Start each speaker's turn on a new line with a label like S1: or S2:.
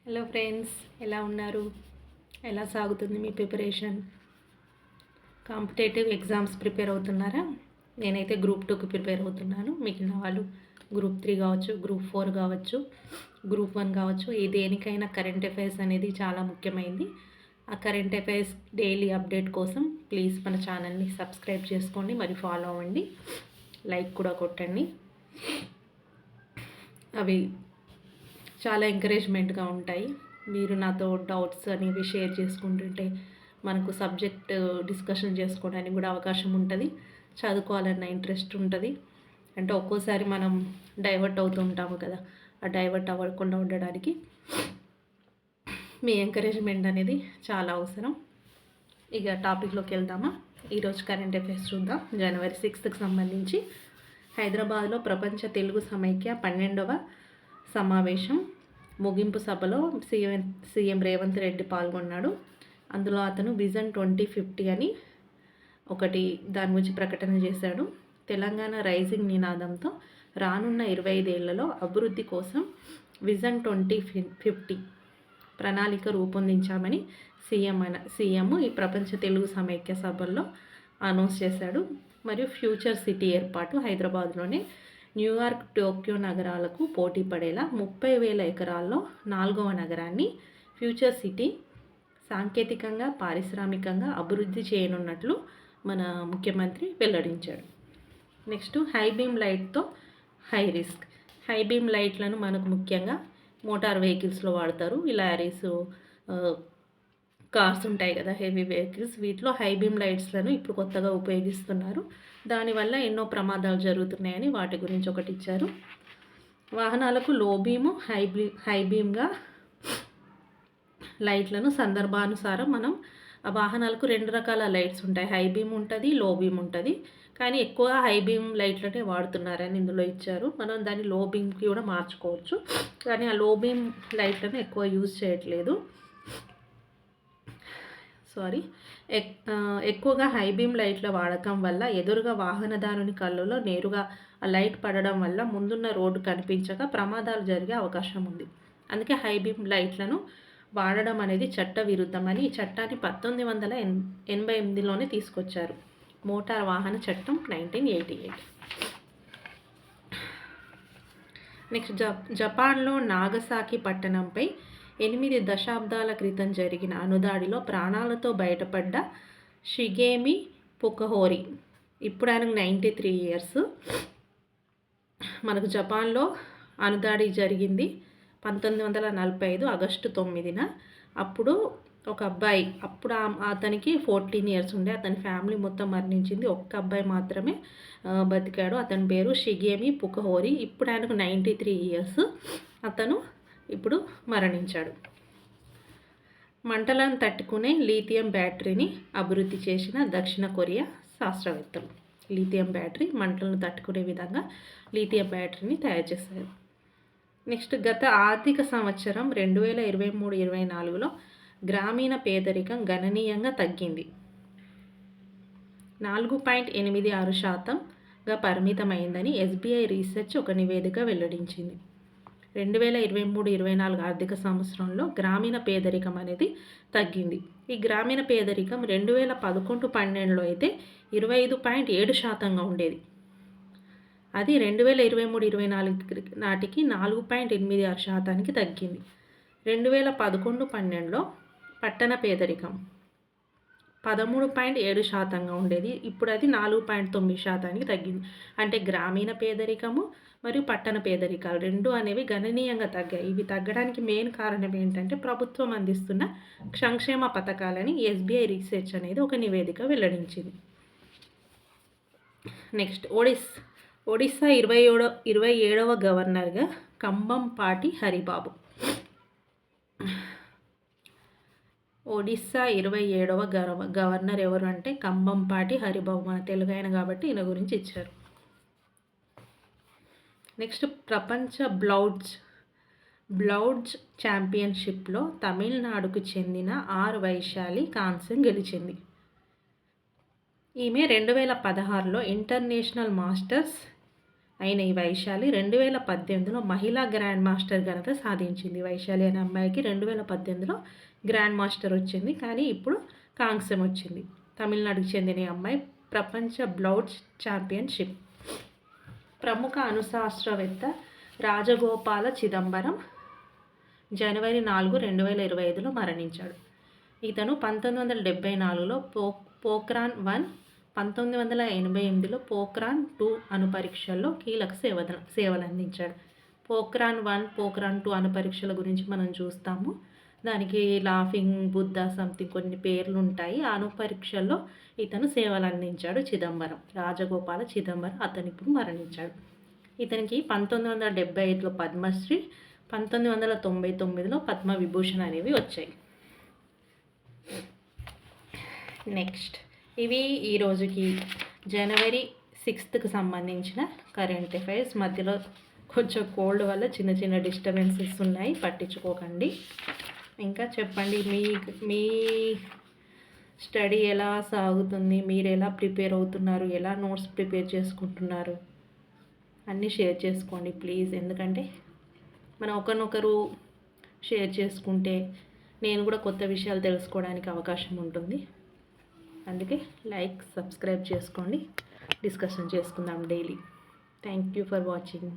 S1: Hello friends, ఎలా ఉన్నారు? ఎలా సాగుతుంది మీ ప్రిపరేషన్? కాంపిటేటివ్ ఎగ్జామ్స్ ప్రిపేర్ అవుతున్నారా? నేనైతే గ్రూప్ 2కి ప్రిపేర్ అవుతున్నాను. మిగిలిన వాళ్ళు గ్రూప్ 3 కావచ్చు, గ్రూప్ 4 కావచ్చు, గ్రూప్ 1 కావచ్చు. ఈ దేనికైనా కరెంట్ అఫైర్స్ అనేది చాలా ముఖ్యమైనది. ఆ కరెంట్ అఫైర్స్ డైలీ అప్డేట్ కోసం ప్లీజ్ మన ఛానల్ని సబ్స్క్రైబ్ చేసుకోండి, మరి ఫాలో అవ్వండి, లైక్ కూడా కొట్టండి. అవి చాలా ఎంకరేజ్మెంట్గా ఉంటాయి. మీరు నాతో డౌట్స్ అనేవి షేర్ చేసుకుంటుంటే మనకు సబ్జెక్ట్ డిస్కషన్ చేసుకోవడానికి కూడా అవకాశం ఉంటుంది. చదువుకోవాలన్న ఇంట్రెస్ట్ ఉంటుంది. అంటే ఒక్కోసారి మనం డైవర్ట్ అవుతూ ఉంటాము కదా, ఆ డైవర్ట్ అవ్వకుండా ఉండడానికి మీ ఎంకరేజ్మెంట్ అనేది చాలా అవసరం. ఇక టాపిక్లోకి వెళ్దామా? ఈరోజు కరెంట్ అఫైర్స్ చూద్దాం. జనవరి 6కి సంబంధించి హైదరాబాద్లో ప్రపంచ తెలుగు సమైక్య 12వ సమావేశం ముగింపు సభలో సీఎం రేవంత్ రెడ్డి పాల్గొన్నాడు. అందులో అతను విజన్ 2050 అని ఒకటి దాని గురించి ప్రకటన చేశాడు. తెలంగాణ రైజింగ్ నినాదంతో రానున్న 25 ఏళ్లలో అభివృద్ధి కోసం విజన్ 2050 ప్రణాళిక రూపొందించామని సీఎం ఈ ప్రపంచ తెలుగు సమైక్య సభల్లో అనౌన్స్ చేశాడు. మరియు ఫ్యూచర్ సిటీ ఏర్పాటు హైదరాబాద్లోనే న్యూయార్క్, టోక్యో నగరాలకు పోటీ పడేలా 30,000 ఎకరాల్లో 4వ నగరాన్ని ఫ్యూచర్ సిటీ సాంకేతికంగా, పారిశ్రామికంగా అభివృద్ధి చేయనున్నట్లు మన ముఖ్యమంత్రి వెల్లడించాడు. నెక్స్ట్, హైబీమ్ లైట్తో హై రిస్క్. హైబీమ్ లైట్లను మనకు ముఖ్యంగా మోటార్ వెహికల్స్లో వాడతారు. ఈ లారీస్, కార్స్ ఉంటాయి కదా, హెవీ వెహికల్స్, వీటిలో హైబీమ్ లైట్స్లను ఇప్పుడు కొత్తగా ఉపయోగిస్తున్నారు. దానివల్ల ఎన్నో ప్రమాదాలు జరుగుతున్నాయని వాటి గురించి ఒకటి ఇచ్చారు. వాహనాలకు లో బీము, హైబీమ్గా లైట్లను సందర్భానుసారం మనం ఆ వాహనాలకు 2 రకాల లైట్స్ ఉంటాయి. హై బీమ్ ఉంటుంది, లో బీమ్ ఉంటుంది. కానీ ఎక్కువ హై బీమ్ లైట్లనే వాడుతున్నారని ఇందులో ఇచ్చారు. మనం దాన్ని లో బీమ్కి కూడా మార్చుకోవచ్చు, కానీ ఆ లో బీమ్ లైట్లను ఎక్కువ యూజ్ చేయట్లేదు. ఎక్కువగా హై బీమ్ లైట్ల వాడకం వల్ల ఎదురుగా వాహనదారుని కళ్ళలో నేరుగా ఆ లైట్ పడడం వల్ల ముందున్న రోడ్డు కనిపించక ప్రమాదాలు జరిగే అవకాశం ఉంది. అందుకే హై బీమ్ లైట్లను వాడడం అనేది చట్ట విరుద్ధమని ఈ చట్టాన్ని 1988లోనే తీసుకొచ్చారు. మోటార్ వాహన చట్టం 1988. నెక్స్ట్, జపాన్లో నాగసాకి పట్టణంపై 8 దశాబ్దాల క్రితం జరిగిన అణుదాడిలో ప్రాణాలతో బయటపడ్డ షిగేమి ఫుకుహోరి. ఇప్పుడు ఆయనకు 93 ఇయర్స్. మనకు జపాన్లో అణుదాడి జరిగింది 1945 ఆగస్టు 9న. అప్పుడు ఒక అబ్బాయి, అప్పుడు అతనికి 14 ఇయర్స్ ఉండే, అతని ఫ్యామిలీ మొత్తం మరణించింది. ఒక్క అబ్బాయి మాత్రమే బతికాడు. అతని పేరు షిగేమి ఫుకుహోరి. ఇప్పుడు ఆయనకు 93 ఇయర్స్. అతను ఇప్పుడు మరణించాడు. మంటలను తట్టుకునే లిథియం బ్యాటరీని అభివృద్ధి చేసిన దక్షిణ కొరియా శాస్త్రవేత్తలు. లిథియం బ్యాటరీ మంటలను తట్టుకునే విధంగా లిథియం బ్యాటరీని తయారు చేశారు. నెక్స్ట్, గత ఆర్థిక సంవత్సరం 2023-24లో గ్రామీణ పేదరికం గణనీయంగా తగ్గింది. 4.86%గా పరిమితమైందని ఎస్బీఐ రీసెర్చ్ ఒక నివేదిక వెల్లడించింది. 2023-24 ఆర్థిక సంవత్సరంలో గ్రామీణ పేదరికం అనేది తగ్గింది. ఈ గ్రామీణ పేదరికం 2011-12లో అయితే 25.7%గా ఉండేది. అది 2023-24 నాటికి 4.86%కి తగ్గింది. 2011-12లో పట్టణ పేదరికం 13.7%గా ఉండేది. ఇప్పుడు అది 4.9%కి తగ్గింది. అంటే గ్రామీణ పేదరికము మరియు పట్టణ పేదరికాలు రెండు అనేవి గణనీయంగా తగ్గాయి. ఇవి తగ్గడానికి మెయిన్ కారణం ఏంటంటే ప్రభుత్వం అందిస్తున్న సంక్షేమ పథకాలని ఎస్బీఐ రీసెర్చ్ అనేది ఒక నివేదిక వెల్లడించింది. నెక్స్ట్, ఒడిస్సా 27వ గవర్నర్గా కంబంపాటి హరిబాబు. ఒడిస్సా 27వ గవర్నర్ ఎవరు అంటే కంబంపాటి హరిబాబు. మన తెలుగు ఆయన కాబట్టి ఈయన గురించి ఇచ్చారు. నెక్స్ట్, ప్రపంచ బ్లౌడ్జ్ ఛాంపియన్షిప్లో తమిళనాడుకు చెందిన ఆర్ వైశాలి కాంస్యం గెలిచింది. ఈమె 2016లో ఇంటర్నేషనల్ మాస్టర్స్ అయిన ఈ వైశాలి 2018లో మహిళా గ్రాండ్ మాస్టర్ ఘనత సాధించింది. వైశాలి అనే అమ్మాయికి 2018లో గ్రాండ్ మాస్టర్ వచ్చింది. కానీ ఇప్పుడు కాంస్యం వచ్చింది. తమిళనాడుకి చెందిన ఈ అమ్మాయి ప్రపంచ బ్లౌజ్ ఛాంపియన్షిప్. ప్రముఖ అణుశాస్త్రవేత్త రాజగోపాల చిదంబరం జనవరి 4, 2025లో మరణించాడు. ఇతను 1974లో పోఖ్రాన్-1, 1988లో పోఖ్రాన్-2 అణు పరీక్షల్లో కీలక సేవలందించాడు. పోఖ్రాన్-1, పోఖ్రాన్-2 అణు పరీక్షల గురించి మనం చూస్తాము. దానికి లాఫింగ్ బుద్ధ సంథింగ్ కొన్ని పేర్లు ఉంటాయి. ఆ అణు పరీక్షల్లో ఇతను సేవలు అందించాడు చిదంబరం, రాజగోపాల చిదంబరం. అతను ఇప్పుడు మరణించాడు. ఇతనికి 1975లో పద్మశ్రీ, 1999లో పద్మవిభూషణ్ అనేవి వచ్చాయి. నెక్స్ట్ ఇవి ఈరోజుకి జనవరి 6కి సంబంధించిన కరెంట్ అఫైర్స్. మధ్యలో కొంచెం కోల్డ్ వల్ల చిన్న చిన్న డిస్టర్బెన్సెస్ ఉన్నాయి, పట్టించుకోకండి. ఇంకా చెప్పండి, మీ స్టడీ ఎలా సాగుతుంది, మీరు ఎలా ప్రిపేర్ అవుతున్నారు, ఎలా నోట్స్ ప్రిపేర్ చేసుకుంటున్నారు అన్నీ షేర్ చేసుకోండి ప్లీజ్. ఎందుకంటే మనం ఒకరినొకరు షేర్ చేసుకుంటే నేను కూడా కొత్త విషయాలు తెలుసుకోవడానికి అవకాశం ఉంటుంది. అందుకే లైక్, సబ్స్క్రైబ్ చేసుకోండి. డిస్కషన్ చేసుకుందాం daily. Thank you for watching.